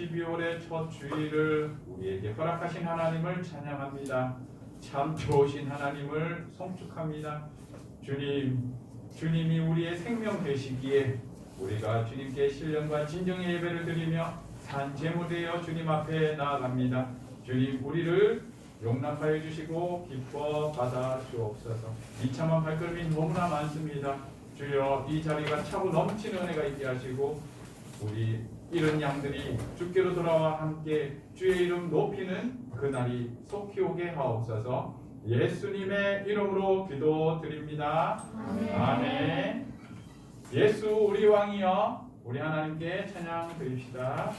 12월의 첫 주일을 우리에게 허락하신 하나님을 찬양합니다. 참 좋으신 하나님을 송축합니다. 주님이 우리의 생명 되시기에 우리가 주님께 신령과 진정의 예배를 드리며 산 제물되어 주님 앞에 나아갑니다. 주님, 우리를 용납하여 주시고 기뻐 받아 주옵소서. 비참한 발걸음이 너무나 많습니다. 주여, 이 자리가 차고 넘치는 은혜가 있게 하시고 우리 이런 양들이 주께로 돌아와 함께 주의 이름 높이는 그날이 속히 오게 하옵소서. 예수님의 이름으로 기도드립니다. 아멘. 예수 우리 왕이여, 우리 하나님께 찬양 드립시다.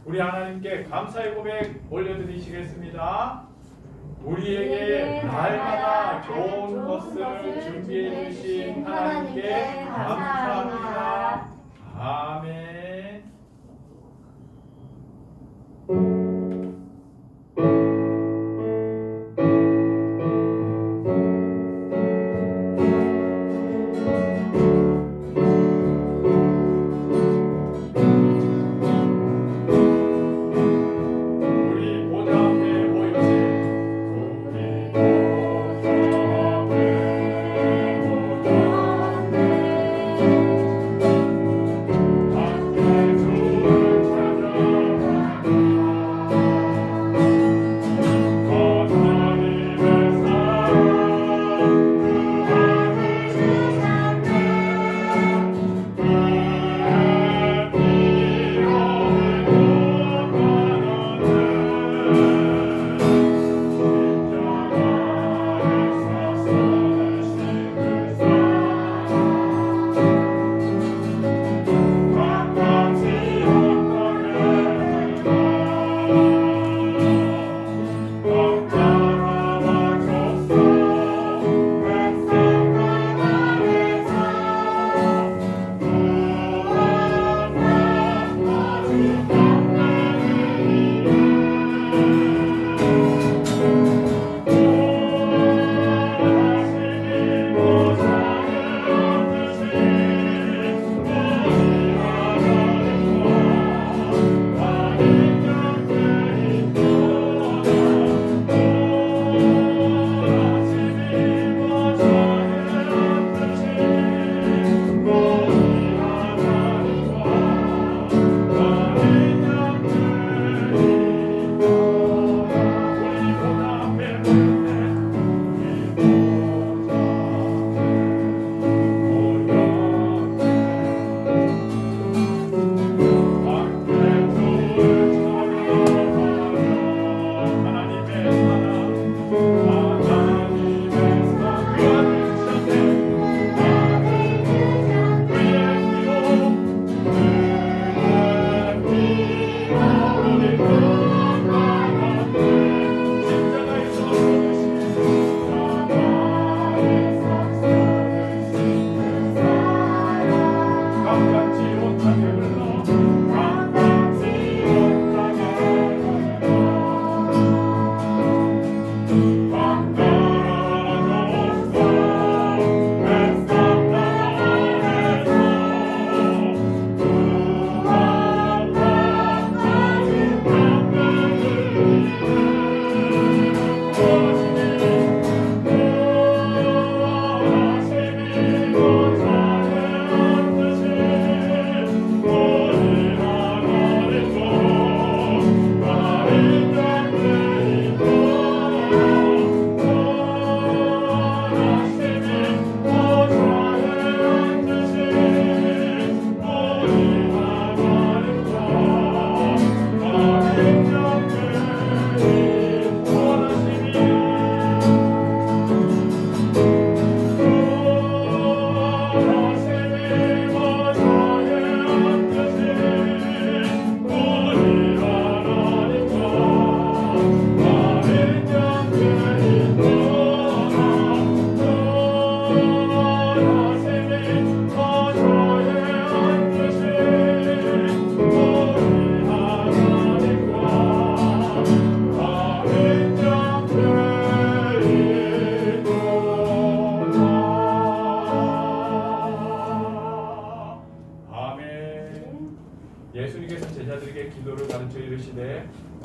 우리 하나님께 감사의 고백 올려드리시겠습니다. 우리에게 날마다 좋은 것을 준비해 주신 하나님께 감사합니다. 아멘. 주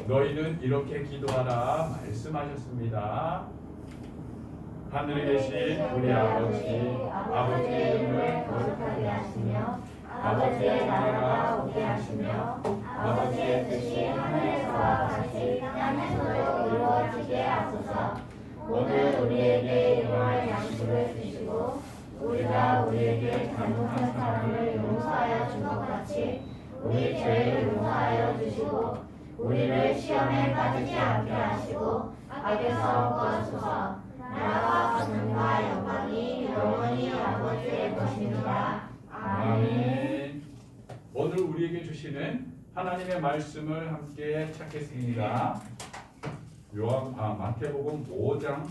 너희는 이렇게 기도하라 말씀하셨습니다. 하늘에 계신 우리 아버지의 이름을 거룩하게 하시며 아버지의 나라가 오게 하시며 아버지의 뜻이 하늘에서와 같이 땅에서도 이루어지게 하소서. 오늘 우리에게 일용할 양식을 주시고 우리가 우리에게 잘못한 사람을 용서하여 준 것 같이 우리 죄를 용서하여 주시고 우리를 시험에 빠지지 않게 하시고 악에서 구하소서. 나라와 권능과 영광이 영원히 아버지의 것입니다. 아멘. 오늘 우리에게 주시는 하나님의 말씀을 함께 찾겠습니다. 마태복음 5장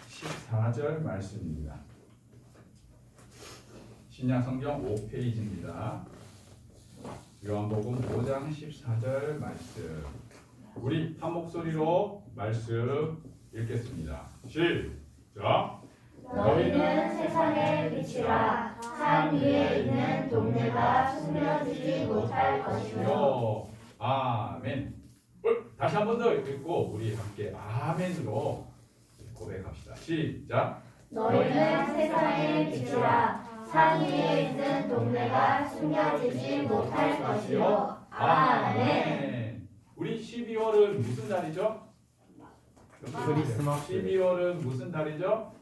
14절 말씀입니다. 신약성경 5페이지입니다. 요한복음 5장 14절 말씀. 우리 한 목소리로 말씀 읽겠습니다. 시작. 너희는 세상의 빛이라. 산 위에 있는 동네가 숨겨지지 못할 것이요. 아멘. 다시 한 번 더 읽고 우리 함께 아멘으로 고백합시다. 시작. 너희는 세상의 빛이라. 산 위에 있는 동네가 숨겨지지 못할 것이요. 아멘. 우리 12월은 무슨 달이죠? 크리스마스. 12월은 무슨 달이죠?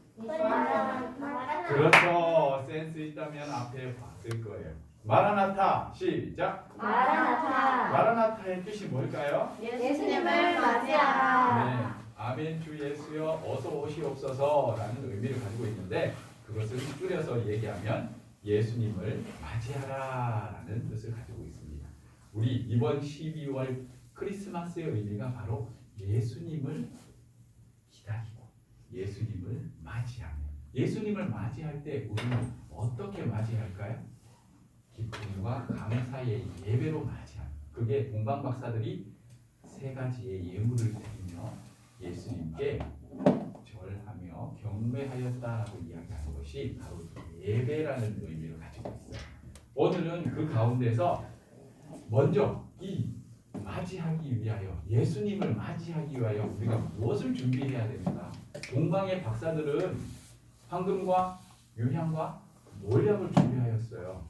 그렇죠. 센스 있다면 앞에 봤을 거예요. 마라나타. 시작. 마라나타. 마라나타의 뜻이 뭘까요? 예수님을 맞이하라. 네. 아멘 주 예수여 어서 오시옵소서라는 의미를 가지고 있는데 그것을 줄여서 얘기하면 예수님을 맞이하라라는 뜻을 가지고 있습니다. 우리 이번 12월 크리스마스의 의미가 바로 예수님을 기다리고 예수님을 맞이하며 예수님을 맞이할 때 우리는 어떻게 맞이할까요? 기쁨과 감사의 예배로 맞이합니다. 그게 동방박사들이 세 가지의 예물을 드리며 예수님께 절하며 경배하였다라고 이야기하는 것이 바로 예배라는 의미를 가지고 있어요. 오늘은 그 가운데서 먼저 이 맞이하기 위하여 예수님을 맞이하기 위하여 우리가 무엇을 준비해야 됩니까? 동방의 박사들은 황금과 유향과 몰약을 준비하였어요.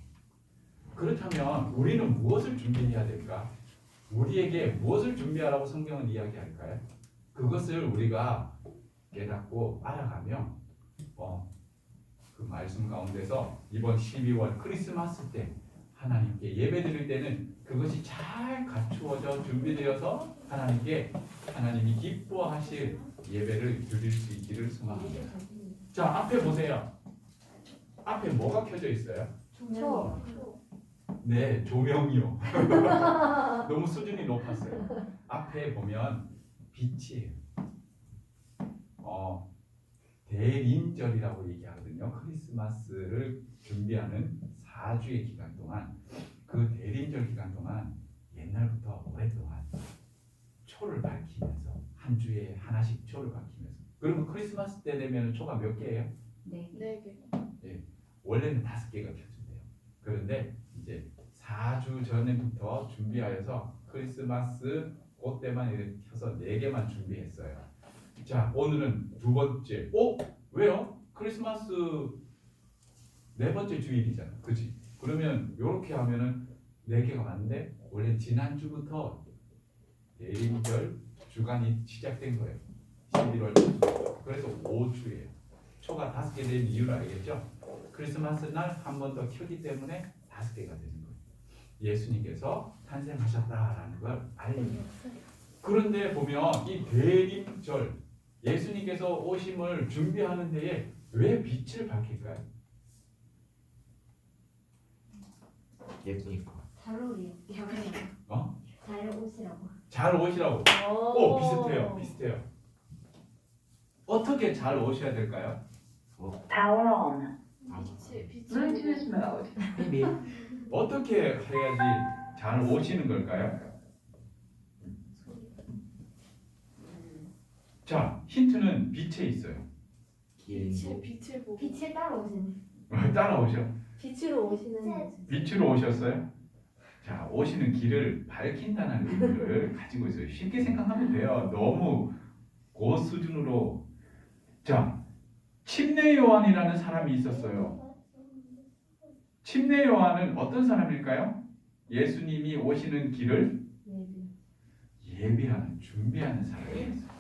그렇다면 우리는 무엇을 준비해야 될까? 우리에게 무엇을 준비하라고 성경은 이야기할까요? 그것을 우리가 깨닫고 알아가며 그 말씀 가운데서 이번 12월 크리스마스 때 하나님께 예배드릴 때는 그것이 잘 갖추어져 준비되어서 하나님이 기뻐하실 예배를 드릴 수 있기를 소망합니다. 자, 앞에 보세요. 앞에 뭐가 켜져 있어요? 초. 네, 조명이요. 너무 수준이 높았어요. 앞에 보면 빛이에요. 대림절이라고 얘기하거든요. 크리스마스를 준비하는 4주의 기간 동안 그 대림절 기간 동안 옛날부터 오랫동안 초를 밝히면서 한 주에 하나씩 초를 밝히면서 그러면 크리스마스 때 되면 초가 몇 개예요? 4개. 네, 원래는 5개가 켜진대요. 그런데 이제 4주 전부터 준비하여서 크리스마스 그때만 이렇게 켜서 4개만 준비했어요. 자, 오늘은 두 번째. 왜요? 크리스마스 4번째 주일이잖아. 그치? 그러면 이렇게 하면은 4개가 맞는데 원래 지난주부터 대림절 주간이 시작된 거예요. 11월 초. 그래서 5주예요. 초가 5개 된 이유를 알겠죠? 크리스마스 날 한 번 더 켜기 때문에 5개가 되는 거예요. 예수님께서 탄생하셨다라는 걸 알립니다. 그런데 보면 이 대림절 예수님께서 오심을 준비하는 데에 왜 빛을 밝힐까요? 예쁘니까. 잘 어울려. 잘 오시라고. 잘 오시라고. 비슷해요. 어떻게 잘 오셔야 될까요? Power on. 빛이 Bluetooth mode. 비밀. 어떻게 해야지 잘 오시는 걸까요? 자, 힌트는 빛에 있어요. 기린도. 빛을 보고 빛을 따라오시는. 따라오셔. 빛으로 오시는 거지. 빛으로 오셨어요? 자, 오시는 길을 밝힌다는 의미를 가지고 있어요. 쉽게 생각하면 돼요. 너무 그 수준으로. 자, 침례 요한이라는 사람이 있었어요. 침례 요한은 어떤 사람일까요? 예수님이 오시는 길을 예비하는, 준비하는 사람이었어요.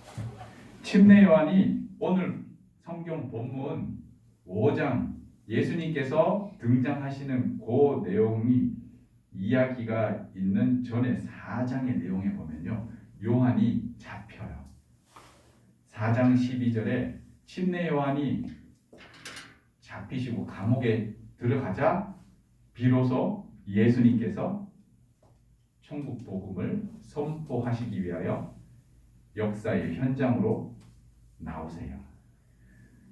침례 요한이 오늘 성경 본문 5장 예수님께서 등장하시는 그 내용이 이야기가 있는 전에 4장의 내용에 보면요. 요한이 잡혀요. 4장 12절에 침례 요한이 잡히시고 감옥에 들어가자 비로소 예수님께서 천국 복음을 선포하시기 위하여 역사의 현장으로 나오세요.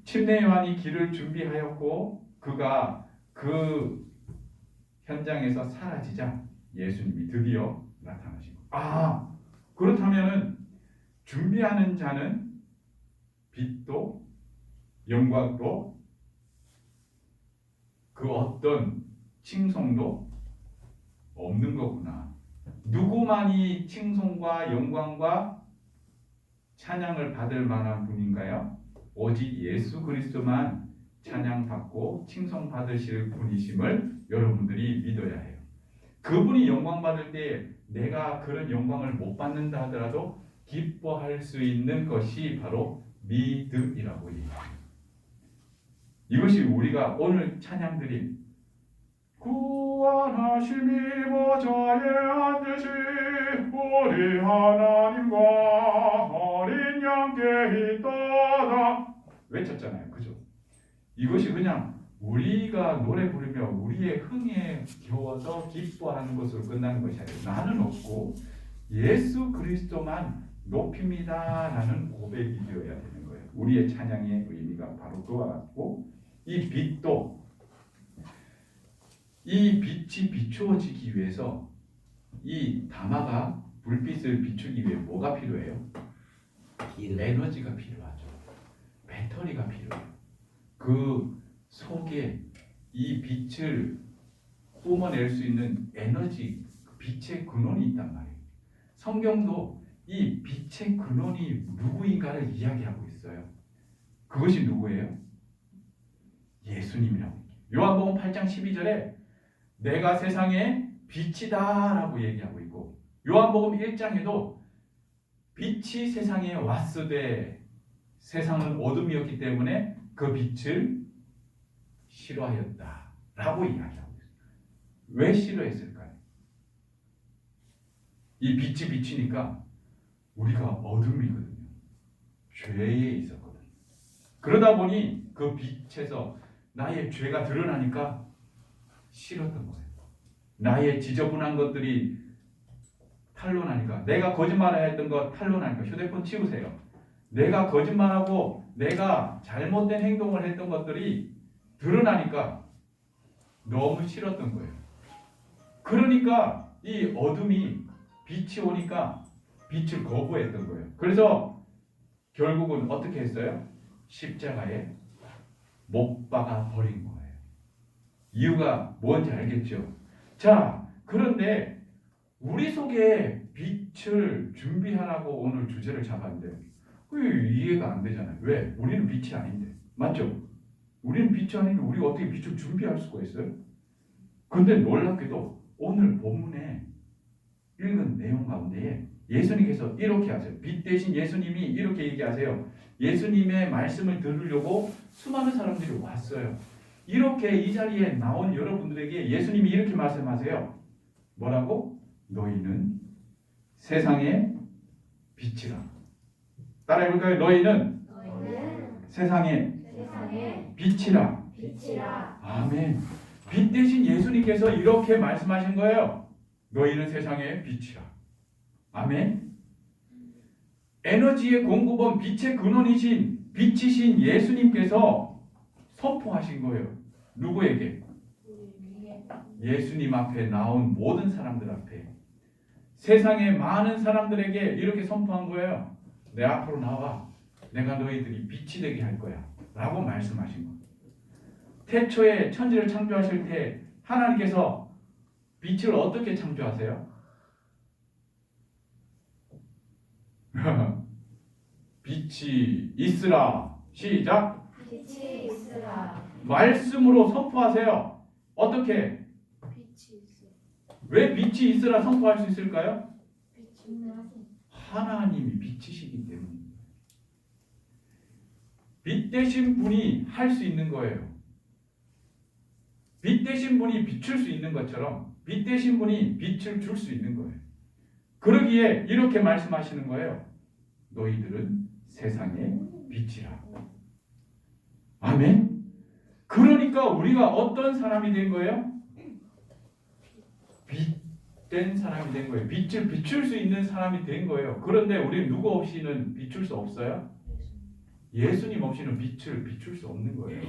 침례 요한이 길을 준비하였고 그가 그 현장에서 사라지자 예수님이 드디어 나타나시고, 그렇다면은 준비하는 자는 빛도 영광도 그 어떤 칭송도 없는 거구나. 누구만이 칭송과 영광과 찬양을 받을 만한 분인가요? 오직 예수 그리스도만 찬양받고 칭송받으실 분이심을 여러분들이 믿어야 해요. 그분이 영광 받을 때 내가 그런 영광을 못 받는다 하더라도 기뻐할 수 있는 것이 바로 믿음이라고 얘기합니다. 이것이 우리가 오늘 찬양드린 구원하심이 보좌에 앉으신 우리 하나님과 어린 양께 있도다 외쳤잖아요. 그죠? 이것이 그냥 우리가 노래 부르며 우리의 흥에 겨워서 기뻐하는 것으로 끝나는 것이 아니라 나는 없고 예수 그리스도만 높입니다 라는 고백이 되어야 되는 거예요. 우리의 찬양의 의미가 바로 그와 같고, 이 빛도, 이 빛이 비추어지기 위해서 이 다마가 불빛을 비추기 위해 뭐가 필요해요? 에너지가 필요하죠. 배터리가 필요해요. 그 속에 이 빛을 뿜어낼 수 있는 에너지, 빛의 근원이 있단 말이에요. 성경도 이 빛의 근원이 누구인가를 이야기하고 있어요. 그것이 누구예요? 예수님이라고. 요한복음 8장 12절에 내가 세상의 빛이다 라고 얘기하고 있고, 요한복음 1장에도 빛이 세상에 왔으되 세상은 어둠이었기 때문에 그 빛을 싫어하였다 라고 이야기하고 있어요. 왜 싫어했을까요? 이 빛이 비치니까 우리가 어둠이거든요. 죄에 있었거든요. 그러다 보니 그 빛에서 나의 죄가 드러나니까 싫었던 거예요. 나의 지저분한 것들이 탄로나니까, 내가 거짓말을 했던 거 탄로나니까 휴대폰 치우세요. 내가 거짓말하고 내가 잘못된 행동을 했던 것들이 드러나니까 너무 싫었던 거예요. 그러니까 이 어둠이 빛이 오니까 빛을 거부했던 거예요. 그래서 결국은 어떻게 했어요? 십자가에 못 박아 버린 거예요. 이유가 뭔지 알겠죠? 자, 그런데 우리 속에 빛을 준비하라고 오늘 주제를 잡았는데 이해가 안 되잖아요. 왜? 우리는 빛이 아닌데. 맞죠? 우리는 빛이 아닌데 우리가 어떻게 빛을 준비할 수가 있어요? 근데 놀랍게도 오늘 본문에 읽은 내용 가운데에 예수님께서 이렇게 하세요. 빛 대신 예수님이 이렇게 얘기하세요. 예수님의 말씀을 들으려고 수많은 사람들이 왔어요. 이렇게 이 자리에 나온 여러분들에게 예수님이 이렇게 말씀하세요. 뭐라고? 너희는 세상의 빛이라. 따라해볼까요? 너희는 세상의 빛이라. 아멘. 빛 대신 예수님께서 이렇게 말씀하신 거예요. 너희는 세상의 빛이라. 아멘. 에너지의 공급원, 빛의 근원이신 빛이신 예수님께서 선포하신 거예요. 누구에게? 예수님 앞에 나온 모든 사람들 앞에, 세상의 많은 사람들에게 이렇게 선포한 거예요. 내 앞으로 나와. 내가 너희들이 빛이 되게 할 거야 라고 말씀하신 거예요. 태초에 천지를 창조하실 때 하나님께서 빛을 어떻게 창조하세요? 빛이 있으라. 시작. 빛이 있으라. 말씀으로 선포하세요. 어떻게? 빛이 있어. 왜 빛이 있으라 선포할 수 있을까요? 빛이 있으라. 하나님이 빛이시기 때문입니다. 빛 되신 분이 할 수 있는 거예요. 빛 되신 분이 비출 수 있는 것처럼 빛 되신 분이 빛을 줄 수 있는 거예요. 그러기에 이렇게 말씀하시는 거예요. 너희들은 세상의 빛이라. 아멘. 그러니까 우리가 어떤 사람이 된 거예요? 빛된 사람이 된 거예요. 빛을 비출 수 있는 사람이 된 거예요. 그런데 우리는 누구 없이는 비출 수 없어요? 예수님 없이는 빛을 비출 수 없는 거예요.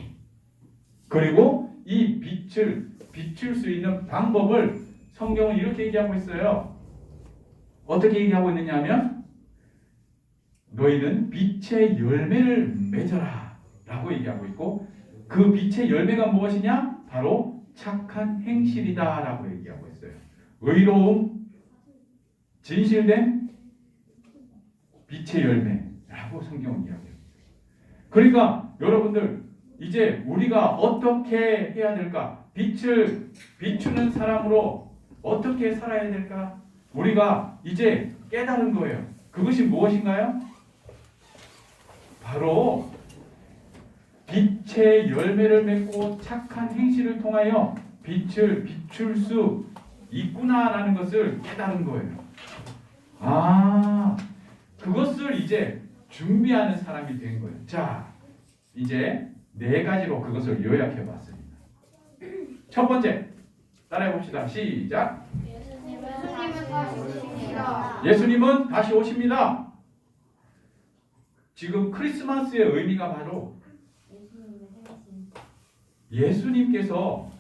그리고 이 빛을 비출 수 있는 방법을 성경은 이렇게 얘기하고 있어요. 어떻게 얘기하고 있느냐 하면 너희는 빛의 열매를 맺어라 라고 얘기하고 있고 그 빛의 열매가 무엇이냐? 바로 착한 행실이다 라고 얘기하고 있어요. 의로움, 진실된 빛의 열매라고 성경은 이야기해요. 그러니까 여러분들 이제 우리가 어떻게 해야 될까? 빛을 비추는 사람으로 어떻게 살아야 될까? 우리가 이제 깨달은 거예요. 그것이 무엇인가요? 바로 빛의 열매를 맺고 착한 행실을 통하여 빛을 비출 수 있구나라는 것을 깨달은 거예요. 아, 그것을 이제 준비하는 사람이 된 거예요. 자, 이제 4가지로 그것을 요약해 봤습니다. 첫 번째, 따라해 봅시다. 시작. 예수님은 다시 오십니다. 예수님은 다시 오십니다. 지금 크리스마스의 의미가 바로 예수님의 생신. 예수님께서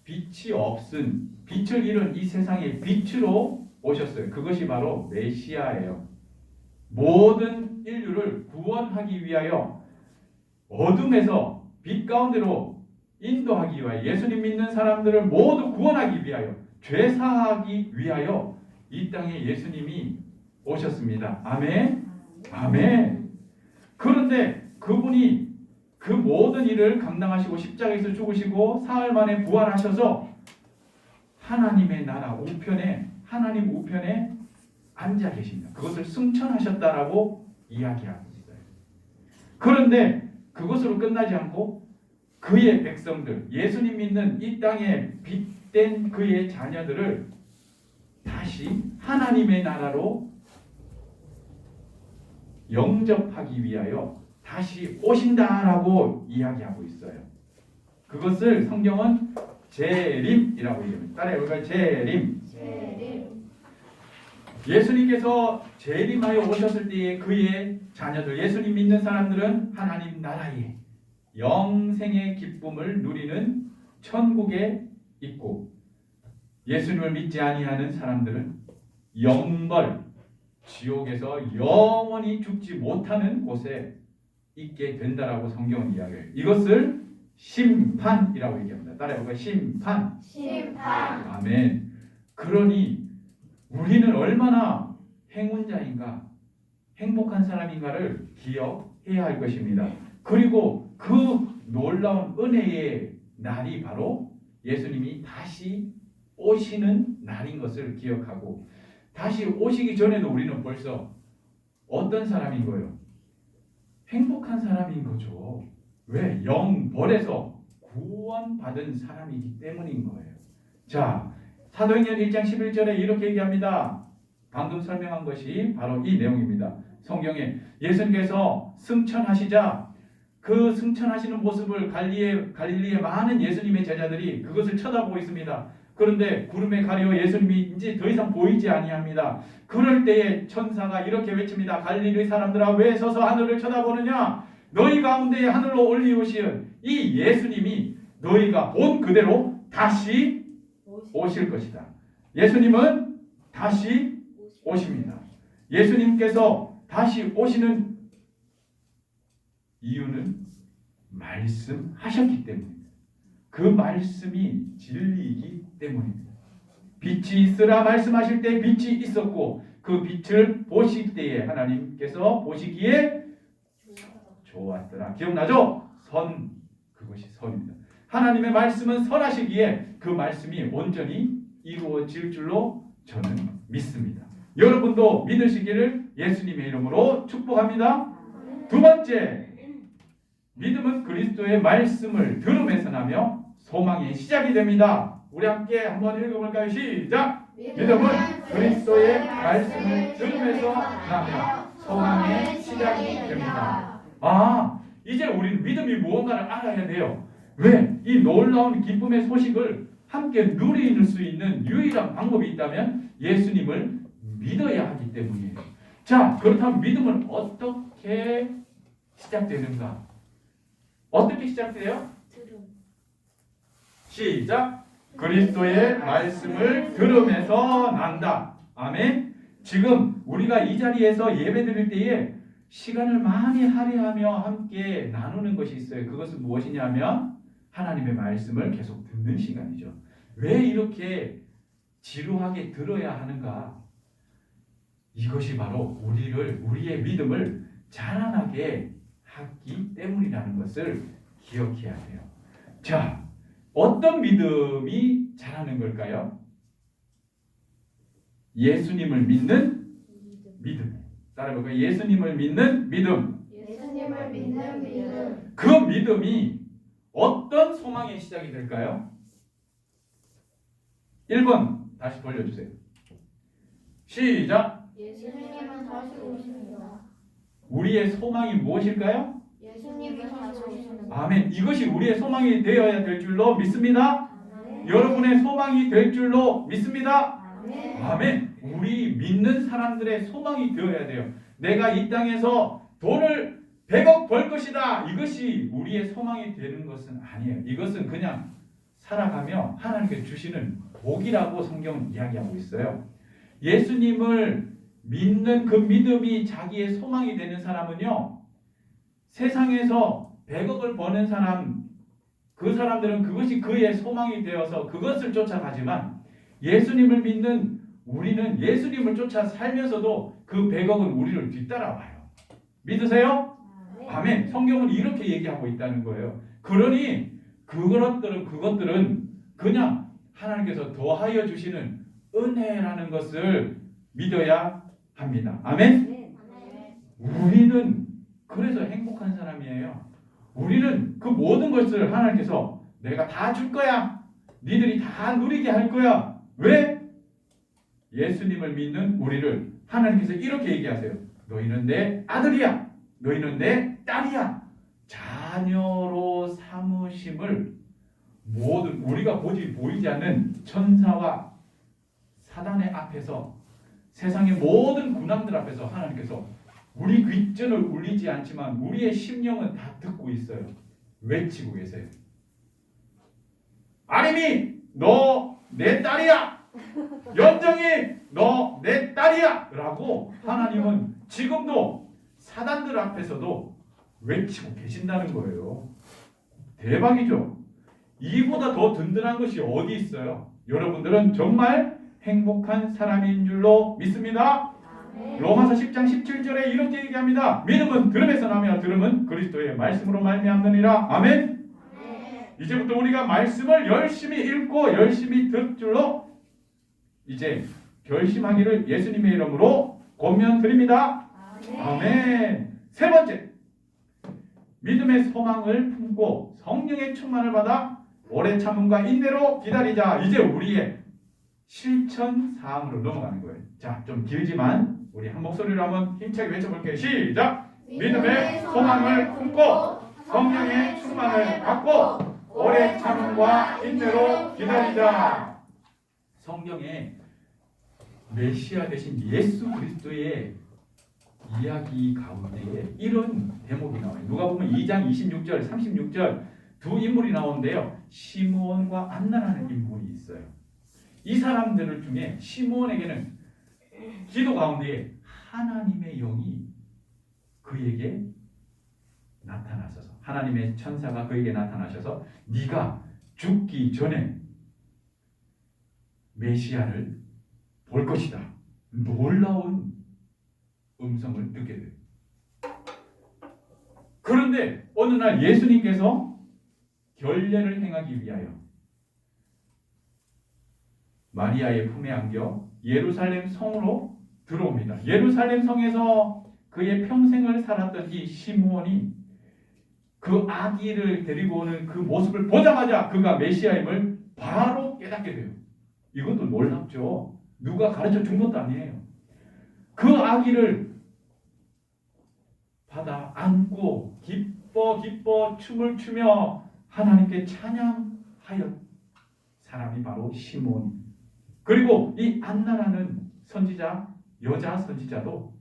빛이 없은 빛을 잃은 이 세상에 빛으로 오셨어요. 그것이 바로 메시아예요. 모든 인류를 구원하기 위하여 어둠에서 빛 가운데로 인도하기 위하여 예수님 믿는 사람들을 모두 구원하기 위하여 죄사하기 위하여 이 땅에 예수님이 오셨습니다. 아멘. 아멘. 그런데 그분이 그 모든 일을 감당하시고 십자가에서 죽으시고 사흘 만에 부활하셔서 하나님의 나라 우편에 하나님 우편에 앉아 계십니다. 그것을 승천하셨다라고 이야기하고 있어요. 그런데 그것으로 끝나지 않고 그의 백성들, 예수님 믿는 이 땅에 빛된 그의 자녀들을 다시 하나님의 나라로 영접하기 위하여 다시 오신다라고 이야기하고 있어요. 그것을 성경은 재림이라고 얘기합니다. 따라해 볼까요? 재림. 예수님께서 재림하여 오셨을 때에 그의 자녀들, 예수님 믿는 사람들은 하나님 나라에 영생의 기쁨을 누리는 천국에 있고 예수님을 믿지 아니하는 사람들은 영벌, 지옥에서 영원히 죽지 못하는 곳에 있게 된다라고 성경은 이야기해요. 이것을 심판이라고 얘기합니다. 따라해볼까요? 심판. 아멘. 그러니 우리는 얼마나 행운자인가, 행복한 사람인가를 기억해야 할 것입니다. 그리고 그 놀라운 은혜의 날이 바로 예수님이 다시 오시는 날인 것을 기억하고 다시 오시기 전에도 우리는 벌써 어떤 사람인 거예요? 행복한 사람인 거죠. 왜? 영벌에서 구원받은 사람이기 때문인 거예요. 자, 사도행전 1장 11절에 이렇게 얘기합니다. 방금 설명한 것이 바로 이 내용입니다. 성경에 예수님께서 승천하시자 그 승천하시는 모습을 갈릴리의 많은 예수님의 제자들이 그것을 쳐다보고 있습니다. 그런데 구름에 가려 예수님이 이제 더 이상 보이지 아니합니다. 그럴 때에 천사가 이렇게 외칩니다. 갈릴리 사람들아 왜 서서 하늘을 쳐다보느냐? 너희 가운데 하늘로 올리우신 이 예수님이 너희가 본 그대로 다시 오실 것이다. 예수님은 다시 오십니다. 예수님께서 다시 오시는 이유는 말씀하셨기 때문입니다. 그 말씀이 진리이기 때문입니다. 빛이 있으라 말씀하실 때 빛이 있었고 그 빛을 보실 때에 하나님께서 보시기에 좋았더라. 기억나죠? 선, 그것이 선입니다. 하나님의 말씀은 선하시기에 그 말씀이 온전히 이루어질 줄로 저는 믿습니다. 여러분도 믿으시기를 예수님의 이름으로 축복합니다. 두 번째, 믿음은 그리스도의 말씀을 들음에서 나며 소망의 시작이 됩니다. 우리 함께 한번 읽어볼까요? 시작! 믿음은 그리스도의 말씀을 들음에서 나며 소망의 시작이 됩니다. 아, 이제 우리는 믿음이 무언가를 알아야 돼요. 왜? 이 놀라운 기쁨의 소식을 함께 누릴 수 있는 유일한 방법이 있다면 예수님을 믿어야 하기 때문이에요. 자, 그렇다면 믿음은 어떻게 시작되는가? 어떻게 시작돼요? 시작! 그리스도의 말씀을 들음에서 난다. 아멘. 지금 우리가 이 자리에서 예배드릴 때에 시간을 많이 할애하며 함께 나누는 것이 있어요. 그것은 무엇이냐면 하나님의 말씀을 계속 듣는 시간이죠. 왜 이렇게 지루하게 들어야 하는가? 이것이 바로 우리의 믿음을 자라나게 하기 때문이라는 것을 기억해야 돼요. 자, 어떤 믿음이 자라는 걸까요? 예수님을 믿는 믿음. 따라해볼까요? 예수님을 믿는 믿음. 예수님을 믿는 믿음. 그 믿음이 어떤 소망의 시작이 될까요? 1번 다시 돌려주세요. 시작. 예수님은 다시 오십니다. 우리의 소망이 무엇일까요? 예수님이 다시 오십니다. 아멘. 이것이 우리의 소망이 되어야 될 줄로 믿습니다. 아멘. 여러분의 소망이 될 줄로 믿습니다. 아멘. 아멘. 우리 믿는 사람들의 소망이 되어야 돼요. 내가 이 땅에서 돈을 100억 벌 것이다. 이것이 우리의 소망이 되는 것은 아니에요. 이것은 그냥 살아가며 하나님께 주시는 복이라고 성경은 이야기하고 있어요. 예수님을 믿는 그 믿음이 자기의 소망이 되는 사람은요, 세상에서 100억을 버는 사람, 그 사람들은 그것이 그의 소망이 되어서 그것을 쫓아가지만 예수님을 믿는 우리는 예수님을 쫓아 살면서도 그 100억은 우리를 뒤따라와요. 믿으세요? 아멘. 성경은 이렇게 얘기하고 있다는 거예요. 그러니 그것들은 그냥 하나님께서 더하여 주시는 은혜라는 것을 믿어야 합니다. 아멘. 우리는 그래서 행복한 사람이에요. 우리는 그 모든 것을 하나님께서 내가 다 줄 거야. 니들이 다 누리게 할 거야. 왜? 예수님을 믿는 우리를 하나님께서 이렇게 얘기하세요. 너희는 내 아들이야. 너희는 내 딸이야. 자녀로 삼으심을 모든 우리가 보이지 않는 천사와 사단의 앞에서 세상의 모든 군왕들 앞에서 하나님께서 우리 귓전을 울리지 않지만 우리의 심령은 다 듣고 있어요. 외치고 계세요. 아림이 너 내 딸이야. 연정이 너 내 딸이야. 라고 하나님은 지금도 사단들 앞에서도 외치고 계신다는 거예요. 대박이죠. 이보다 더 든든한 것이 어디 있어요? 여러분들은 정말 행복한 사람인 줄로 믿습니다. 로마서 10장 17절에 이렇게 얘기합니다. 믿음은 들음에서 나며 들음은 그리스도의 말씀으로 말미암느니라. 아멘. 이제부터 우리가 말씀을 열심히 읽고 열심히 들을 줄로 이제 결심하기를 예수님의 이름으로 권면드립니다. 아멘. 세 번째, 믿음의 소망을 품고 성령의 충만을 받아 오래 참음과 인내로 기다리자. 이제 우리의 실천 사항으로 넘어가는 거예요. 자, 좀 길지만 우리 한 목소리로 한번 힘차게 외쳐볼게요. 시작! 믿음의 소망을 품고 성령의 충만을 받고 오래 참음과 인내로 기다리자. 성경에 메시아 되신 예수 그리스도의 이야기 가운데 이런 대목이 나와요. 누가 보면 2장 26절, 36절 두 인물이 나오는데요. 시므온과 안나라는 인물이 있어요. 이 사람들 중에 시므온에게는 기도 가운데 하나님의 영이 그에게 나타나셔서 하나님의 천사가 그에게 나타나셔서 네가 죽기 전에 메시아를 볼 것이다. 놀라운 음성을 듣게 돼요. 그런데 어느 날 예수님께서 결례를 행하기 위하여 마리아의 품에 안겨 예루살렘 성으로 들어옵니다. 예루살렘 성에서 그의 평생을 살았던 이 시므온이 그 아기를 데리고 오는 그 모습을 보자마자 그가 메시아임을 바로 깨닫게 돼요. 이것도 놀랍죠. 누가 가르쳐 준 것도 아니에요. 그 아기를 받아 안고 기뻐 춤을 추며 하나님께 찬양하여 사람이 바로 시므온. 그리고 이 안나라는 선지자, 여자 선지자도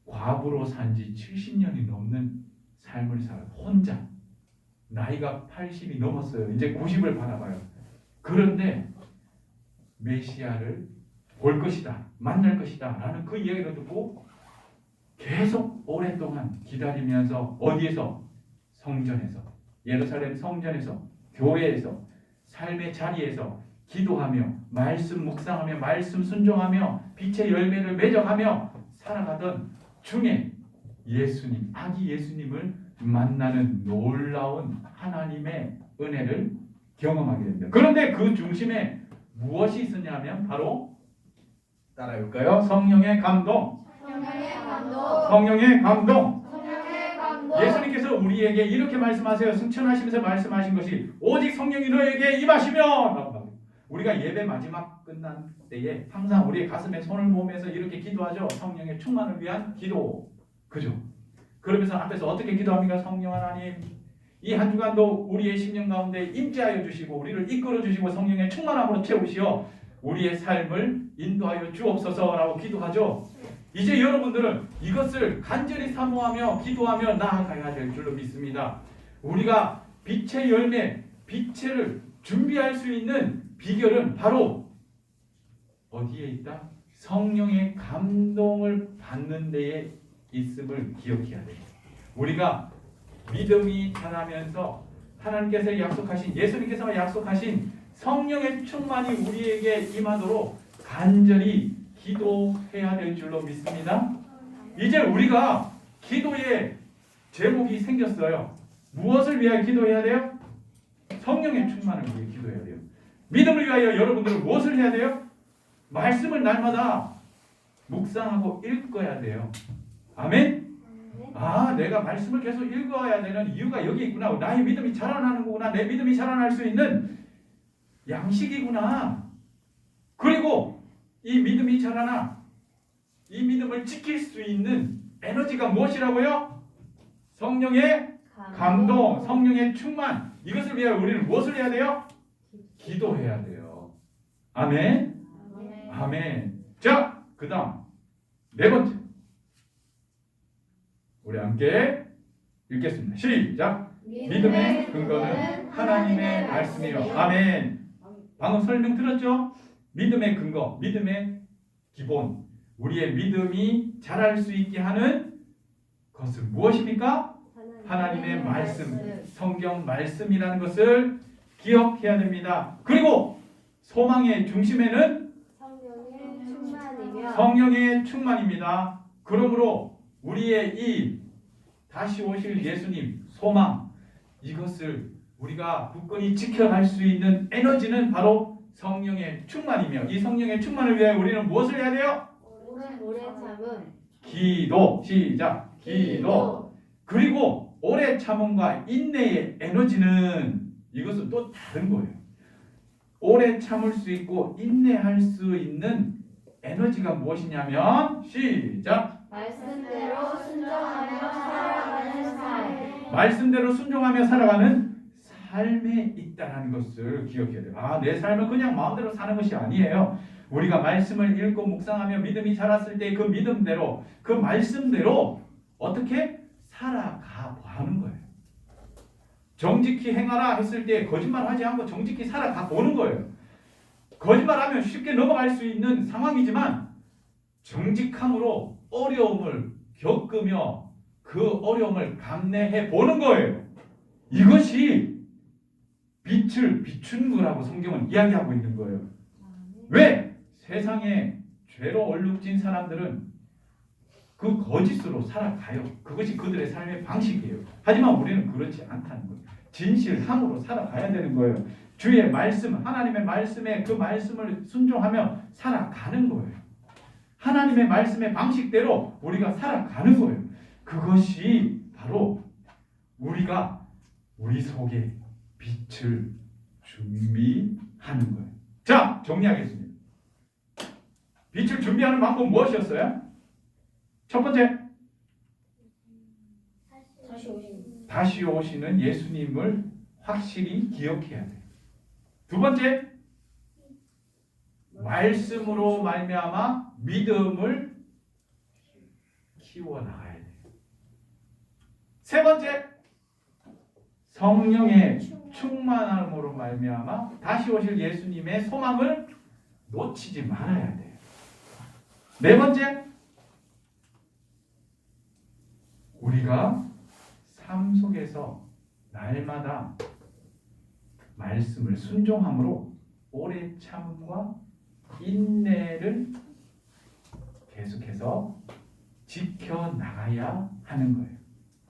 과부로 산 지 70년이 넘는 삶을 살아 혼자 나이가 80이 넘었어요. 이제 90을 받아봐요. 그런데 메시아를 볼 것이다, 만날 것이다 라는 그 이야기를 듣고 계속 오랫동안 기다리면서 어디에서? 성전에서, 예루살렘 성전에서, 교회에서, 삶의 자리에서 기도하며 말씀 묵상하며 말씀 순종하며 빛의 열매를 맺어가며 살아가던 중에 예수님, 아기 예수님을 만나는 놀라운 하나님의 은혜를 경험하게 됩니다. 그런데 그 중심에 무엇이 있었냐면 바로 따라해볼까요? 성령의 감동. 성령의 감동. 성령의 감동. 성령의 감동. 예수님께서 우리에게 이렇게 말씀하세요. 승천하시면서 말씀하신 것이 오직 성령이 너에게 임하시면, 우리가 예배 마지막 끝난 때에 항상 우리의 가슴에 손을 모으면서 이렇게 기도하죠. 성령의 충만을 위한 기도. 그죠? 그러면서 앞에서 어떻게 기도합니까? 성령 하나님, 이 한 주간도 우리의 심령 가운데 임재하여 주시고 우리를 이끌어 주시고 성령의 충만함으로 채우시어 우리의 삶을 인도하여 주옵소서라고 기도하죠. 이제 여러분들은 이것을 간절히 사모하며 기도하며 나아가야 될 줄로 믿습니다. 우리가 빛의 열매, 빛을 준비할 수 있는 비결은 바로 어디에 있다? 성령의 감동을 받는 데에 있음을 기억해야 돼요. 우리가 믿음이 자라면서 하나님께서 약속하신, 예수님께서 약속하신 성령의 충만이 우리에게 임하도록 간절히 기도해야 될 줄로 믿습니다. 이제 우리가 기도의 제목이 생겼어요. 무엇을 위하여 기도해야 돼요? 성령의 충만을 위해 기도해야 돼요. 믿음을 위하여 여러분들은 무엇을 해야 돼요? 말씀을 날마다 묵상하고 읽어야 돼요. 아멘? 아, 내가 말씀을 계속 읽어야 되는 이유가 여기 있구나. 나의 믿음이 자라나는 거구나. 내 믿음이 자라날 수 있는 양식이구나. 그리고 이 믿음이 자라나 이 믿음을 지킬 수 있는 에너지가 무엇이라고요? 성령의 감동, 성령의 충만. 이것을 위하여 우리는 무엇을 해야 돼요? 기도해야 돼요. 아멘? 아멘. 자, 그 다음 네 번째, 우리 함께 읽겠습니다. 시작. 믿음의 근거는 하나님의 말씀이요. 아멘. 방금 설명 들었죠? 믿음의 근거, 믿음의 기본, 우리의 믿음이 자랄 수 있게 하는 것은 무엇입니까? 하나님의 말씀, 성경 말씀이라는 것을 기억해야 됩니다. 그리고 소망의 중심에는 성령의 충만이며 성령의 충만입니다. 그러므로 우리의 이 다시 오실 예수님 소망, 이것을 우리가 굳건히 지켜갈 수 있는 에너지는 바로 성령의 충만이며, 이 성령의 충만을 위해 우리는 무엇을 해야 돼요? 오래 참음. 기도. 시작. 기도. 그리고 오래 참음과 인내의 에너지는 이것은 또 다른 거예요. 오래 참을 수 있고 인내할 수 있는 에너지가 무엇이냐면 시작. 말씀대로 순종하며 살아가는 삶. 말씀대로 순종하며 살아가는 삶에 있다는 것을 기억해야 돼요. 아, 내 삶을 그냥 마음대로 사는 것이 아니에요. 우리가 말씀을 읽고 묵상하며 믿음이 자랐을 때 그 믿음대로, 그 말씀대로 어떻게 살아가 보는 거예요. 정직히 행하라 했을 때 거짓말하지 않고 정직히 살아가 보는 거예요. 거짓말하면 쉽게 넘어갈 수 있는 상황이지만 정직함으로 어려움을 겪으며 그 어려움을 감내해 보는 거예요. 이것이 빛을 비춘 거라고 성경은 이야기하고 있는 거예요. 왜? 세상에 죄로 얼룩진 사람들은 그 거짓으로 살아가요. 그것이 그들의 삶의 방식이에요. 하지만 우리는 그렇지 않다는 거예요. 진실함으로 살아가야 되는 거예요. 주의 말씀, 하나님의 말씀에 그 말씀을 순종하며 살아가는 거예요. 하나님의 말씀의 방식대로 우리가 살아가는 거예요. 그것이 바로 우리가 우리 속에 빛을 준비하는 거예요. 자, 정리하겠습니다. 빛을 준비하는 방법은 무엇이었어요? 첫 번째, 다시 오시는 예수님을 확실히 기억해야 돼요. 두 번째, 말씀으로 말미암아 믿음을 키워나가야 돼요. 세 번째, 성령의 충만함으로 말미암아 다시 오실 예수님의 소망을 놓치지 말아야 돼요. 네 번째, 우리가 삶 속에서 날마다 말씀을 순종함으로 오래 참음과 인내를 계속해서 지켜나가야 하는 거예요.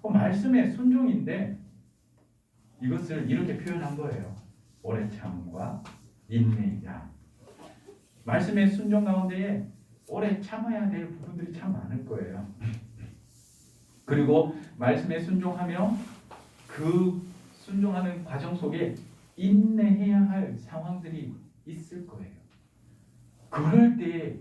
그 말씀의 순종인데 이것을 이렇게 표현한 거예요. 오래 참음과 인내이다. 말씀의 순종 가운데에 오래 참아야 될 부분들이 참 많을 거예요. 그리고 말씀에 순종하며 그 순종하는 과정 속에 인내해야 할 상황들이 있을 거예요. 그럴 때에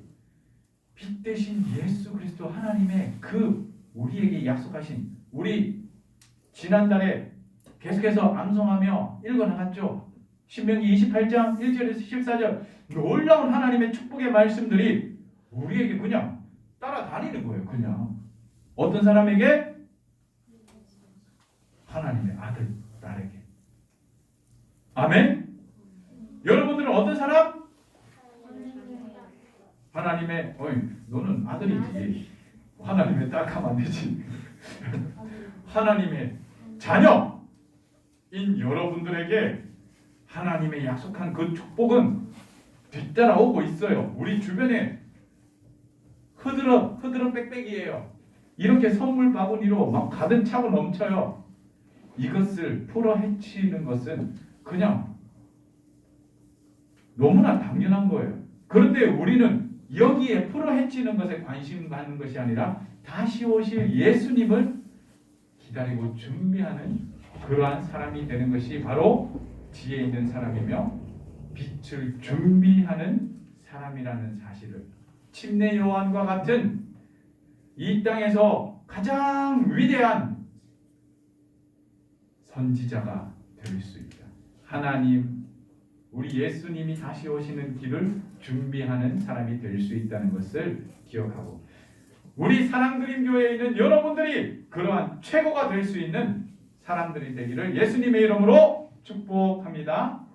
빛 대신 예수 그리스도 하나님의 그 우리에게 약속하신, 우리 지난달에 계속해서 암송하며 읽어나갔죠. 신명기 28장 1절에서 14절 놀라운 하나님의 축복의 말씀들이 우리에게 그냥 따라다니는 거예요. 그냥 어떤 사람에게? 하나님의 아들, 딸에게. 아멘? 여러분들은 어떤 사람? 하나님의, 너는 아들이지. 하나님의 딸 가면 안 되지. 하나님의 자녀인 여러분들에게 하나님의 약속한 그 축복은 뒤따라오고 있어요. 우리 주변에 흐드러 빽빽이에요. 이렇게 선물 바구니로 막 가득 차고 넘쳐요. 이것을 풀어 헤치는 것은 그냥 너무나 당연한 거예요. 그런데 우리는 여기에 풀어 헤치는 것에 관심 갖는 것이 아니라 다시 오실 예수님을 기다리고 준비하는 그러한 사람이 되는 것이 바로 지혜 있는 사람이며 빛을 준비하는 사람이라는 사실을, 침례 요한과 같은 이 땅에서 가장 위대한 선지자가 될 수 있다. 하나님, 우리 예수님이 다시 오시는 길을 준비하는 사람이 될 수 있다는 것을 기억하고, 우리 사랑드림교회에 있는 여러분들이 그러한 최고가 될 수 있는 사람들이 되기를 예수님의 이름으로 축복합니다.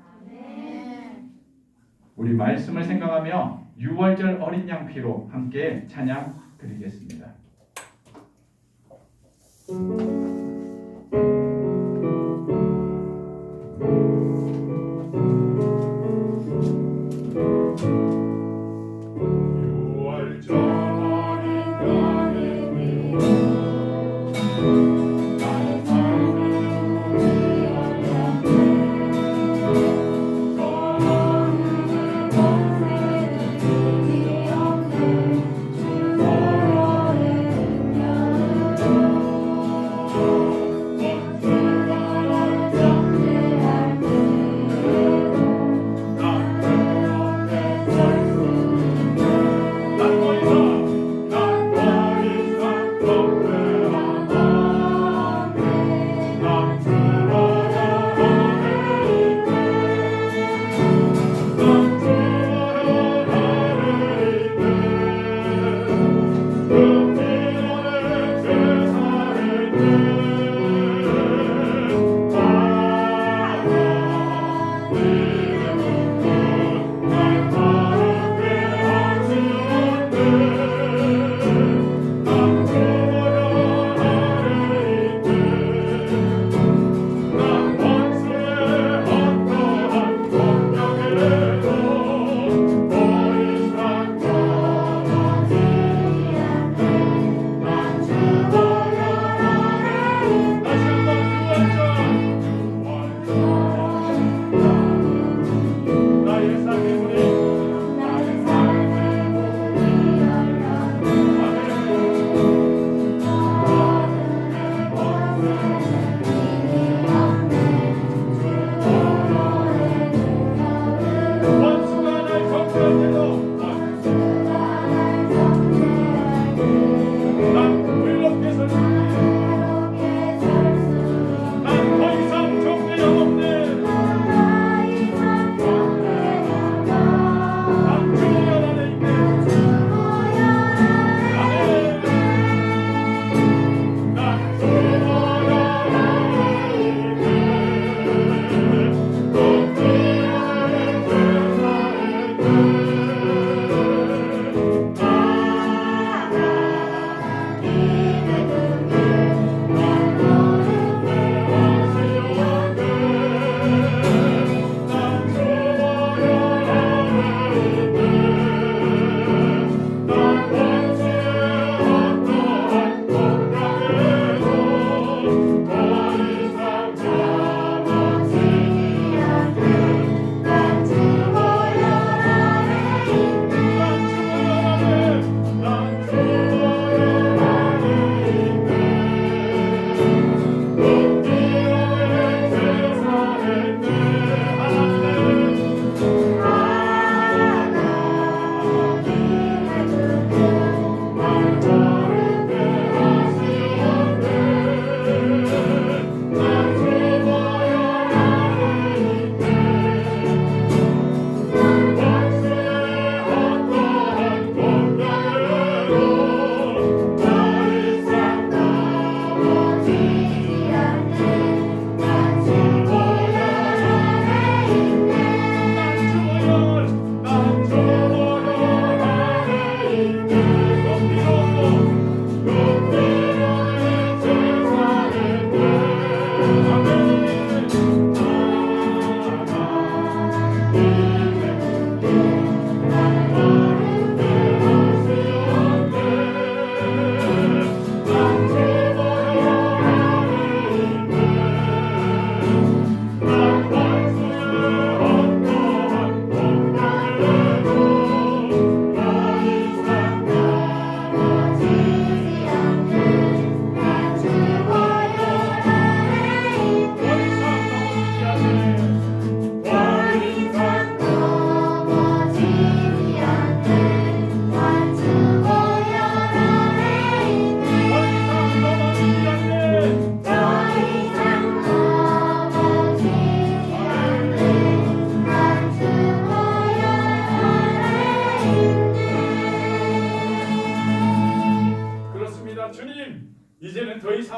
우리 말씀을 생각하며 6월절 어린 양 피로 함께 찬양 드리겠습니다.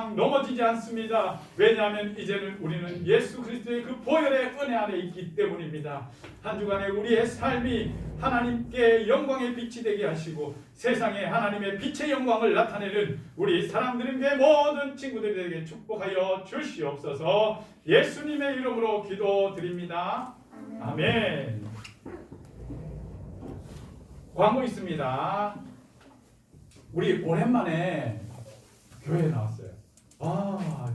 이상 넘어지지 않습니다. 왜냐하면 이제는 우리는 예수 그리스도의 그 보혈의 은혜 안에 있기 때문입니다. 한 주간의 우리의 삶이 하나님께 영광의 빛이 되게 하시고 세상에 하나님의 빛의 영광을 나타내는 우리 사랑드림교회 모든 친구들에게 축복하여 주시옵소서. 예수님의 이름으로 기도드립니다. 아멘. 광고 있습니다. 우리 오랜만에 교회에 나왔어요.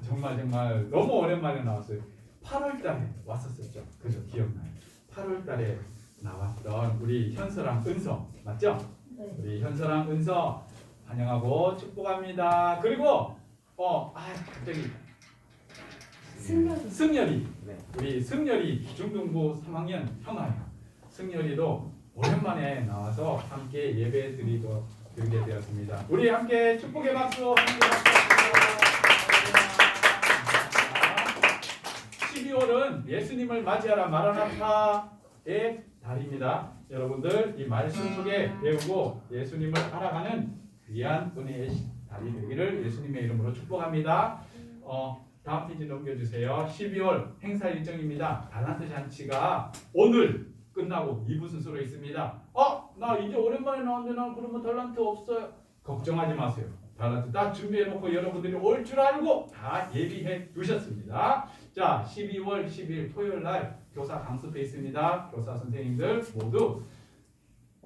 정말 너무 오랜만에 나왔어요. 8월달에 왔었었죠. 그죠? 기억나요? 8월달에 나왔던 우리 현서랑 은서 맞죠? 네. 우리 현서랑 은서 환영하고 축복합니다. 그리고 갑자기 승열이 우리 승열이 중등부 3학년 형아예요. 승열이도 오랜만에 나와서 함께 예배 드리게 되었습니다. 우리 함께 축복의 박수. 12월은 예수님을 맞이하라 마라나타의 달입니다. 여러분들 이 말씀 속에 배우고 예수님을 알아가는 귀한 은혜의 달이 되기를 예수님의 이름으로 축복합니다. 다음 페이지 넘겨주세요. 12월 행사 일정입니다. 달란트 잔치가 오늘 끝나고 2부 순서로 있습니다. 나 이제 오랜만에 나왔는데 난 그러면 달란트 없어요. 걱정하지 마세요. 달란트 딱 준비해놓고 여러분들이 올 줄 알고 다 예비해 두셨습니다. 자, 12월 10일 토요일 날 교사 강습회 있습니다. 교사 선생님들 모두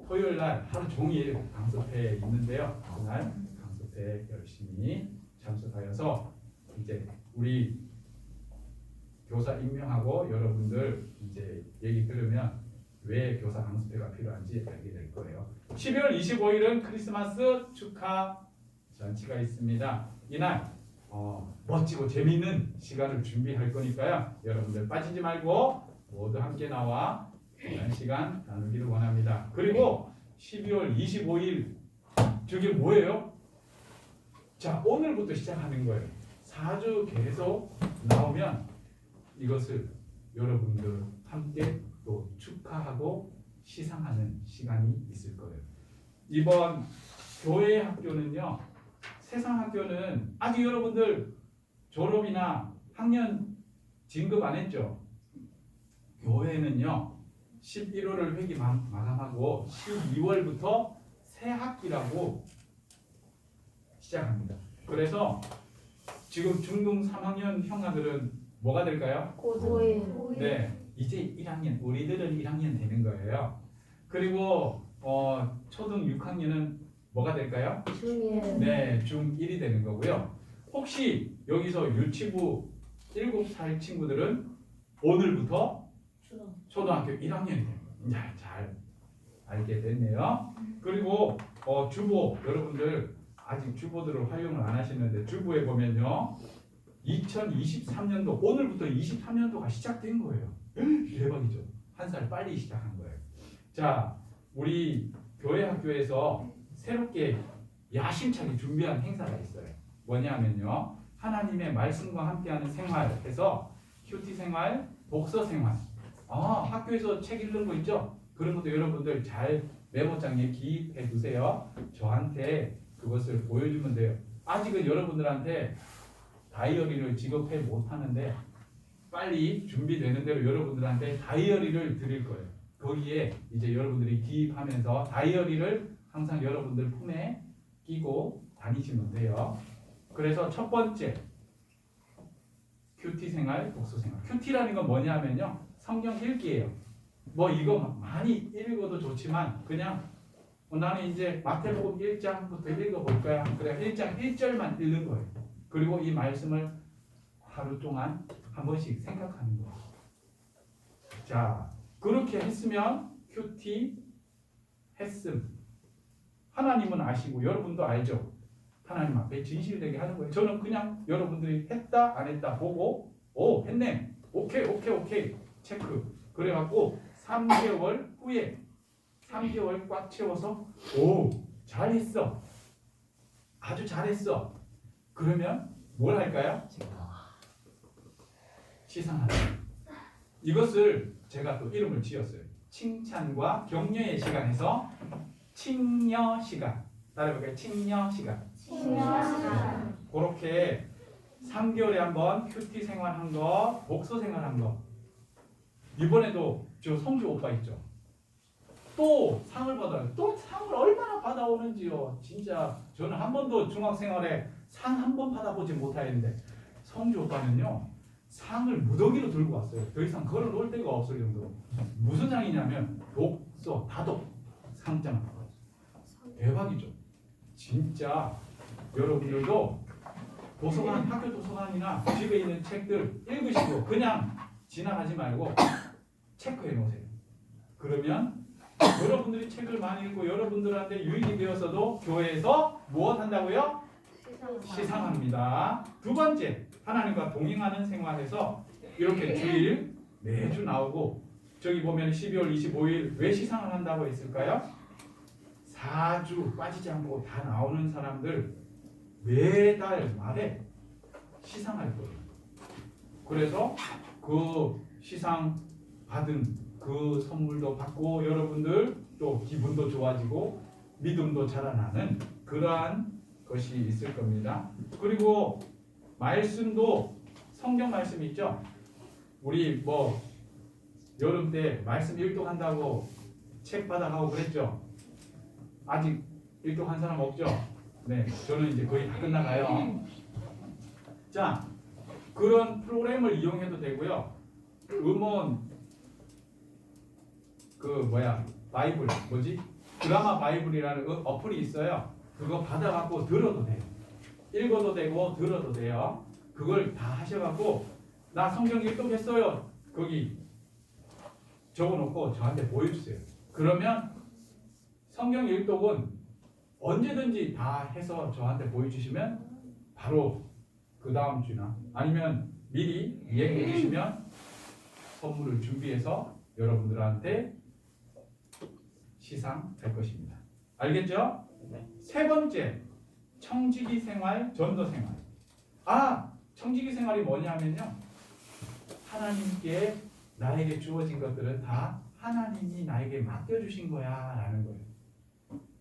토요일 날 하루 종일 강습회 있는데요. 그날 강습회 열심히 참석하여서 이제 우리 교사 임명하고 여러분들 이제 얘기 들으면 왜 교사 강습회가 필요한지 알게 될 거예요. 12월 25일은 크리스마스 축하 잔치가 있습니다. 이날 멋지고 재미있는 시간을 준비할 거니까요. 여러분들 빠지지 말고 모두 함께 나와 귀한 시간 나누기를 원합니다. 그리고 12월 25일 저게 뭐예요? 자, 오늘부터 시작하는 거예요. 4주 계속 나오면 이것을 여러분들 함께 또 축하하고 시상하는 시간이 있을 거예요. 이번 교회 학교는요, 세상 학교는 아직 여러분들 졸업이나 학년 진급 안 했죠? 교회는요 11월을 회기 마감하고 12월부터 새 학기라고 시작합니다. 그래서 지금 중등 3학년 형아들은 뭐가 될까요? 고1. 네, 이제 1학년, 우리들은 1학년 되는 거예요. 그리고 초등 6학년은 뭐가 될까요? 중1. 네, 중1이 되는 거고요. 혹시 여기서 유치부 7살 친구들은 오늘부터 초등학교 1학년이 됩니다. 잘 알게 됐네요. 그리고 주보, 여러분들 아직 주보들을 활용을 안 하시는데 주보에 보면요 2023년도 오늘부터 23년도가 시작된 거예요. 대박이죠. 한 살 빨리 시작한 거예요. 자, 우리 교회 학교에서 새롭게 야심차게 준비한 행사가 있어요. 뭐냐면요 하나님의 말씀과 함께하는 생활해서 큐티 생활, 독서 생활. 학교에서 책 읽는 거 있죠? 그런 것도 여러분들 잘 메모장에 기입해 두세요. 저한테 그것을 보여주면 돼요. 아직은 여러분들한테 다이어리를 지급해 못하는데 빨리 준비되는 대로 여러분들한테 다이어리를 드릴 거예요. 거기에 이제 여러분들이 기입하면서 다이어리를 항상 여러분들 품에 끼고 다니시면 돼요. 그래서 첫 번째 큐티 생활, 독서 생활. 큐티라는 건 뭐냐면요 성경 읽기예요. 뭐 이거 많이 읽어도 좋지만 그냥 나는 이제 마태복음 1장부터 읽어볼 거야. 그래 1장 1절만 읽는 거예요. 그리고 이 말씀을 하루 동안 한 번씩 생각하는 거예요. 자, 그렇게 했으면 큐티 했음. 하나님은 아시고 여러분도 알죠. 하나님 앞에 진실되게 하는 거예요. 저는 그냥 여러분들이 했다 안 했다 보고 했네. 오케이 체크. 그래갖고 3개월 후에 3개월 꽉 채워서 잘했어. 아주 잘했어. 그러면 뭘 할까요? 시상하는. 이것을 제가 또 이름을 지었어요. 칭찬과 격려의 시간에서 칭려 시간. 따라해볼까요? 칭려 시간. 칭찬. 그렇게 3개월에 한번 큐티 생활한 거, 독서 생활한 거. 이번에도 저 성주 오빠 있죠. 또 상을 받아요. 또 상을 얼마나 받아오는지요. 진짜 저는 한 번도 중학생활에 상 한 번 받아보지 못하였는데 성주 오빠는요 상을 무더기로 들고 왔어요. 더 이상 걸어 놓을 데가 없을 정도로. 무슨 상이냐면 독서 다독 상장. 대박이죠. 진짜 여러분들도 도서관, 학교 도서관이나 집에 있는 책들 읽으시고 그냥 지나가지 말고 체크해 놓으세요. 그러면 여러분들이 책을 많이 읽고 여러분들한테 유익이 되어서도 교회에서 무엇 한다고요? 시상합니다. 두 번째, 하나님과 동행하는 생활에서 이렇게 주일 매주 나오고 저기 보면 12월 25일 왜 시상을 한다고 했을까요? 4주 빠지지 않고 다 나오는 사람들 매달 말에 시상할 거예요. 그래서 그 시상 받은 그 선물도 받고 여러분들 또 기분도 좋아지고 믿음도 자라나는 그러한 것이 있을 겁니다. 그리고 말씀도 성경 말씀 있죠. 우리 뭐 여름 때 말씀 일독한다고 책 받아가고 그랬죠. 아직 일독한 사람 없죠? 네, 저는 이제 거의 다 끝나가요. 자, 그런 프로그램을 이용해도 되고요. 음원 바이블 드라마 바이블이라는 어플이 있어요. 그거 받아갖고 들어도 돼요. 읽어도 되고 들어도 돼요. 그걸 다 하셔갖고 나 성경 일독했어요. 거기 적어놓고 저한테 보여주세요. 그러면 성경 일독은 언제든지 다 해서 저한테 보여주시면 바로 그 다음 주나 아니면 미리 얘기해 주시면 선물을 준비해서 여러분들한테 시상할 것입니다. 알겠죠? 네. 세 번째, 청지기 생활, 전도 생활. 청지기 생활이 뭐냐면요. 하나님께 나에게 주어진 것들은 다 하나님이 나에게 맡겨주신 거야 라는 거예요.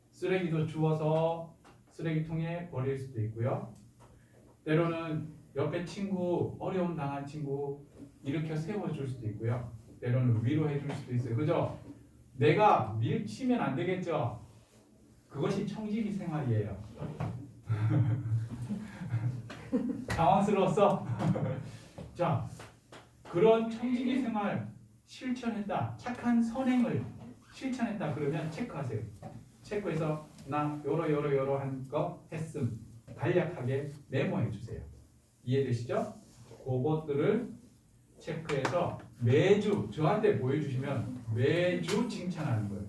쓰레기도 주워서 쓰레기통에 버릴 수도 있고요. 때로는 옆에 친구, 어려움 당한 친구 일으켜 세워줄 수도 있고요. 때로는 위로해 줄 수도 있어요. 그죠? 내가 밀치면 안 되겠죠? 그것이 청지기 생활이에요. 당황스러웠어? 자, 그런 청지기 생활 실천했다. 착한 선행을 실천했다. 그러면 체크하세요. 체크해서 나 요러 한 거 했음. 간략하게 메모해 주세요. 이해되시죠? 그것들을 체크해서 매주 저한테 보여주시면 매주 칭찬하는 거예요.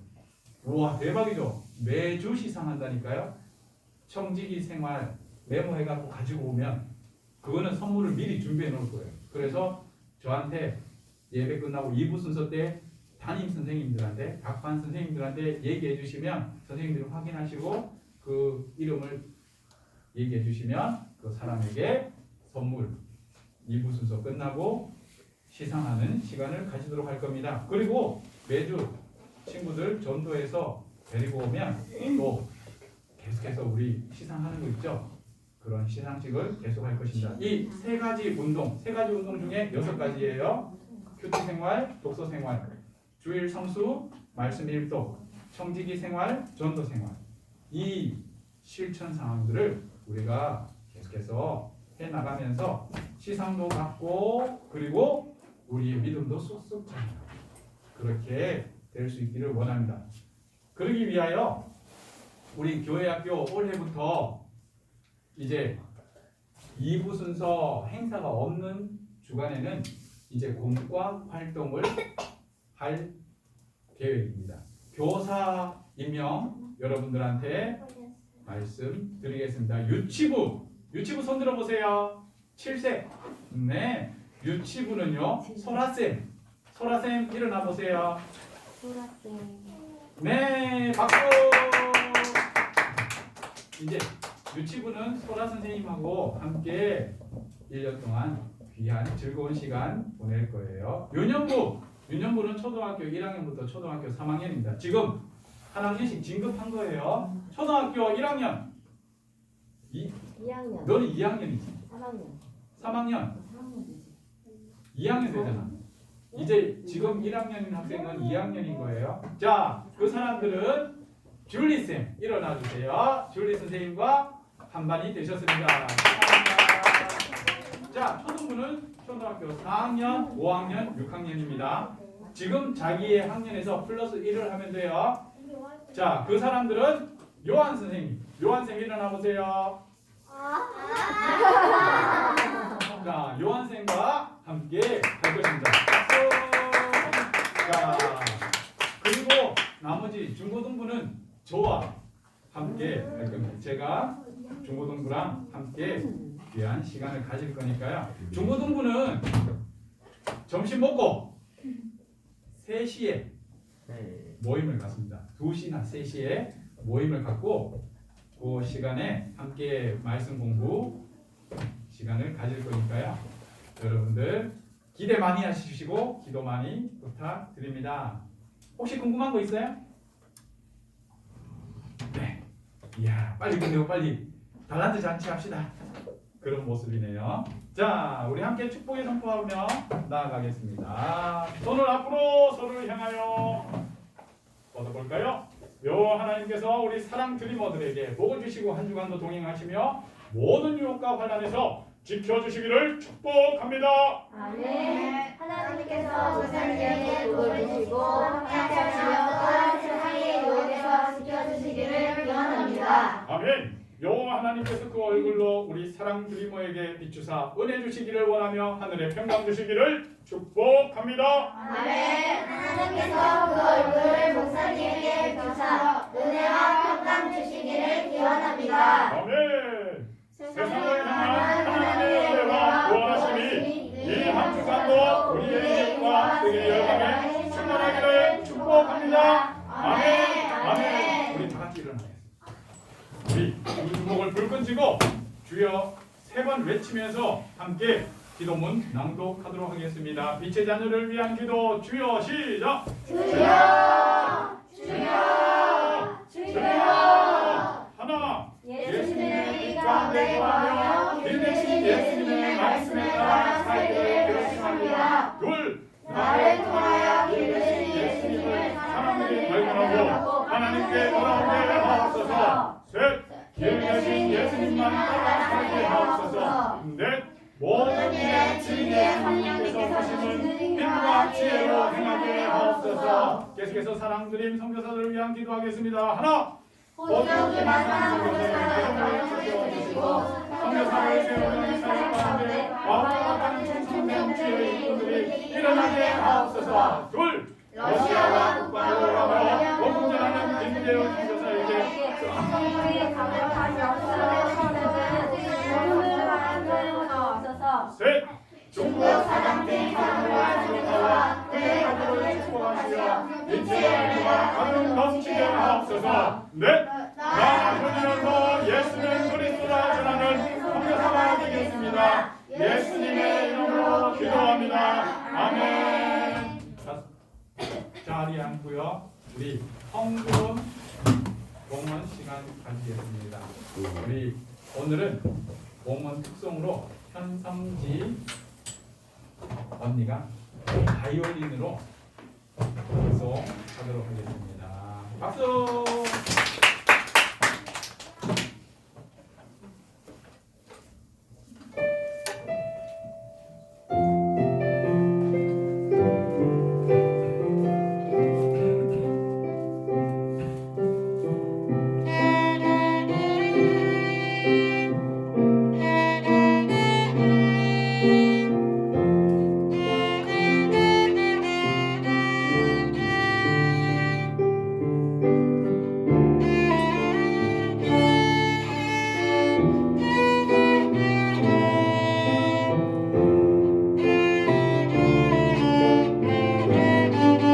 우와 대박이죠? 매주 시상한다니까요. 청지기 생활 메모해갖고 가지고 오면 그거는 선물을 미리 준비해 놓을 거예요. 그래서 저한테 예배 끝나고 2부 순서 때 담임 선생님들한테 각반 선생님들한테 얘기해 주시면 선생님들이 확인하시고 그 이름을 얘기해 주시면 그 사람에게 선물 2부 순서 끝나고 시상하는 시간을 가지도록 할 겁니다. 그리고 매주 친구들 전도해서 데리고 오면 또 계속해서 우리 시상하는 거 있죠? 그런 시상식을 계속할 것입니다. 이 세 가지 운동 중에 6가지예요. 큐티 생활, 독서 생활, 주일 성수, 말씀 일독, 청지기 생활, 전도 생활. 이 실천 상황들을 우리가 계속해서 해 나가면서 시상도 받고 그리고 우리의 믿음도 쏙쏙 자라요. 그렇게 될 수 있기를 원합니다. 그러기 위하여 우리 교회학교 올해부터 이제 2부 순서 행사가 없는 주간에는 이제 공과 활동을 할 계획입니다. 교사 임명 여러분들한테 말씀드리겠습니다. 유치부 손 들어보세요. 7세. 네, 유치부는요. 소라쌤 일어나 보세요. 소라쌤. 네, 박수. 이제 유치부는 소라 선생님하고 함께 1년 동안 귀한 즐거운 시간 보낼 거예요. 유년부는 초등학교 1학년부터 초등학교 3학년입니다. 지금 한 학년씩 진급한 거예요. 초등학교 1학년. 2학년. 너는 2학년이지. 3학년. 3학년 2학년 되잖아. 이제 지금 1학년인 학생은 2학년인 거예요. 자, 그 사람들은 줄리 쌤 일어나 주세요. 줄리 선생님과 한 반이 되셨습니다. 축하합니다. 자, 초등부는 초등학교 4학년, 5학년, 6학년입니다. 지금 자기의 학년에서 플러스 1을 하면 돼요. 자, 그 사람들은 요한 선생님, 요한 쌤 일어나 보세요. 자, 요한 쌤과 함께 할 것입니다. 박수. 자, 그리고 나머지 중고등부는 저와 함께 할 겁니다. 제가 중고등부랑 함께 귀한 시간을 가질 거니까요. 중고등부는 점심 먹고 3시에 모임을 갖습니다. 2시나 3시에 모임을 갖고 그 시간에 함께 말씀 공부 시간을 가질 거니까요. 여러분들 기대 많이 하시고 기도 많이 부탁드립니다. 혹시 궁금한 거 있어요? 네. 이야, 빨리 끝내고 빨리 달란트 잔치 합시다. 그런 모습이네요. 자, 우리 함께 축복의 선포하며 나아가겠습니다. 손을 앞으로 서로를 향하여 뻗어볼까요? 요 하나님께서 우리 사랑 드리머들에게 복을 주시고 한 주간도 동행하시며 모든 유혹과 환난에서 지켜주시기를 축복합니다. 아멘. 하나님께서 목사님에게 복을 주시고 함께하시며 또한 세상의 유혹에서 지켜주시기를 기원합니다. 아멘. 여호와 하나님께서 그 얼굴로 우리 사랑 드리머에게 비추사 은혜 주시기를 원하며 하늘의 평강 주시기를 축복합니다. 아멘. 하나님께서 그 얼굴을 목사님에게 비추사 은혜와 평강 주시기를 기원합니다. 아멘. 세상을 향한 하나님의 은혜와 구원하심이 이 한 주간도 우리의 입과 뜨개 열방에 충만하기를 축복합니다. 아멘. 아멘. 우리 다 같이 일어나겠습니다. 우리 주먹을 불끈 쥐고 주여 3번 외치면서 함께 기도문 낭독하도록 하겠습니다. 빛의 자녀를 위한 기도 주여 시작. 주여 주여 주여 하나 예수님의 빛 가운데 거하며 길 대신 예수님의 말씀에 따라 살기를 결심합니다. 둘 나를 통하여 길 대신 예수님을 사람들이 발견하고 하나님께 돌아오게 하옵소서. 셋 길 대신 예수님만 따라 살게 하옵소서. 넷 모든 일에 주님의 성령께서 주시는 힘과 지혜로 행하게 하옵소서. 계속해서 사랑드림 선교사들을 위한 기도하겠습니다. 하나 호적이 만난 선교사를 주시고 선교사를 세우는 사람 가운데 와와 같은 청년지의 이분들이 일어나게 하옵소서. 둘 러시아와 국방을 하며 공전하는 김대현 선교사에게 성령의 감격하시 없어서 셋 중국 사람들이 사랑과 주님과 내 가족을 축복하시어 빛의 은혜가 가득 넘치게 하옵소서. 넷 나 현이로서 예수는 그리스도라 전하는 선교사가 되겠습니다. 예수님의 이름으로 기도합니다. 아멘. 자리에 앉고요. 우리 성금 공원 시간 가지겠습니다. 우리 오늘은 공원 특송으로 현성지 언니가 바이올린으로 특송하도록 하겠습니다. 박수!